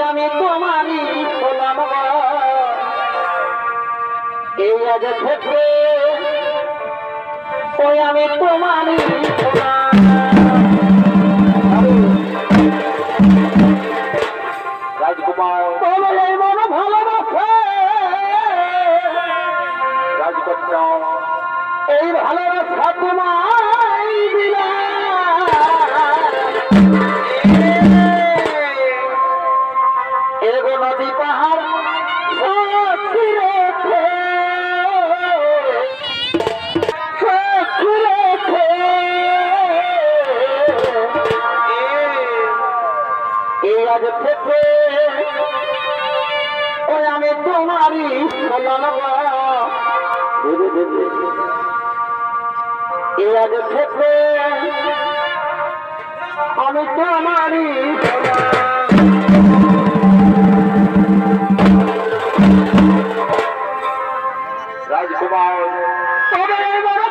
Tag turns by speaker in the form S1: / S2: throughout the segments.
S1: আমি তোমারই হলাম এই আজ থেকে ওই আমি তোমারই রাজকুমার তোমার এই মন ভালোবাসে রাজকন্যা এই ভালোবাসা তোমায় দিলাম নদী পাহাড় সাক্ষী রেখে এই আজ থেকে ওই আমি তোমারই এই আজ থেকে আমি তোমারই রাজকুমার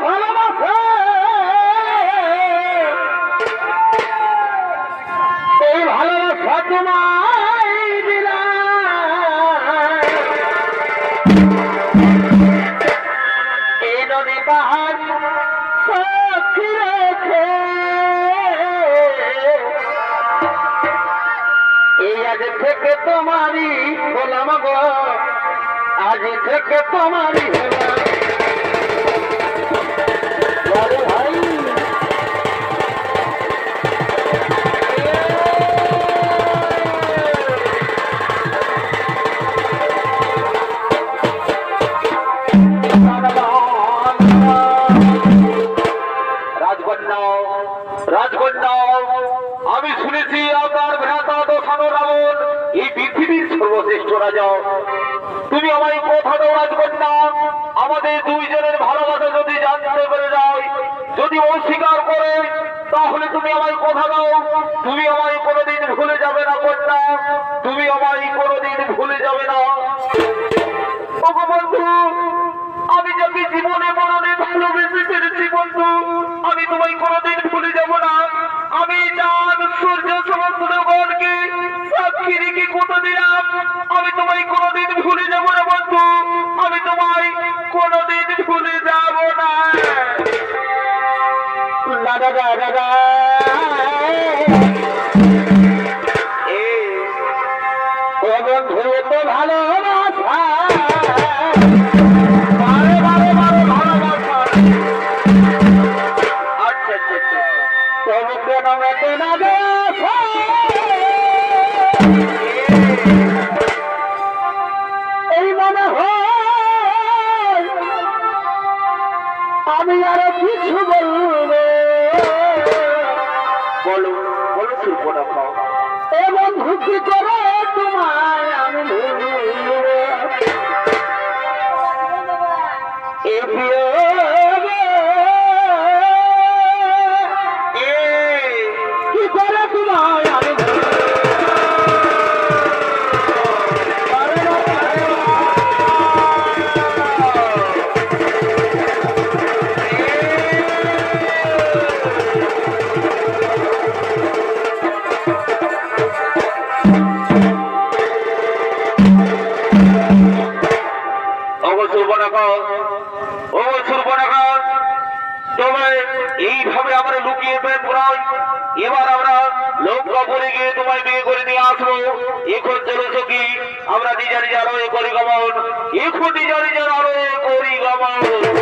S1: ভালোবাসে এই ভালোবাসা তোমায় দিলাম এই নদী পাহাড় সাক্ষী রেখে এই আজ থেকে তোমারই হলাম গো আজ থেকে তোমারই ভাই রাজকন্যা আমি শুনেছি আপনার ভ্রাতা দশানো রাবণ এই পৃথিবীর সর্বশ্রেষ্ঠ রাজা তুমি আমায় কথা দাও রাজকন্যা আমাদের দুইজনের ভালোবাসা যদি জানতে পেরে যায় যদি অস্বীকার করে তাহলে তুমি আমায় কথা দাও তুমি আমায় কোনোদিন ভুলে যাবে না কন্যা তুমি আমায় কোনোদিন ভুলে যাবে না ওগো বন্ধু আমি যাকে জীবনে মরণে ভালোবেসে ফেলেছি বন্ধু আমি তোমায় কোনোদিন ভুলে যাব না আমি চাঁদ সূর্য সমুদ্রগণকে সাক্ষী রেখে কথা দিলাম আমি তোমায় কোনোদিন ভুলে যাব না বন্ধু আমি তোমায় কোনোদিন ভুলে যাব না দাদা দাদা বন্ধু তো ভালোবাসা এই মনে হয় আমি আরো কিছু বলবো বলো বলো শিল্প রাখাও এ বন্ধু কি করে তোমায় আমি কি করে তোমায় আমি এইভাবে আমরা লুকিয়ে প্রেম করাই। এবার আমরা লঙ্কাপুরে গিয়ে তোমায় বিয়ে করে নিয়ে আসবো। এখন চলো সখী, আমরা নিজের নিজের আরো করি গমন। এখন নিজের নিজের আরো করি গমন।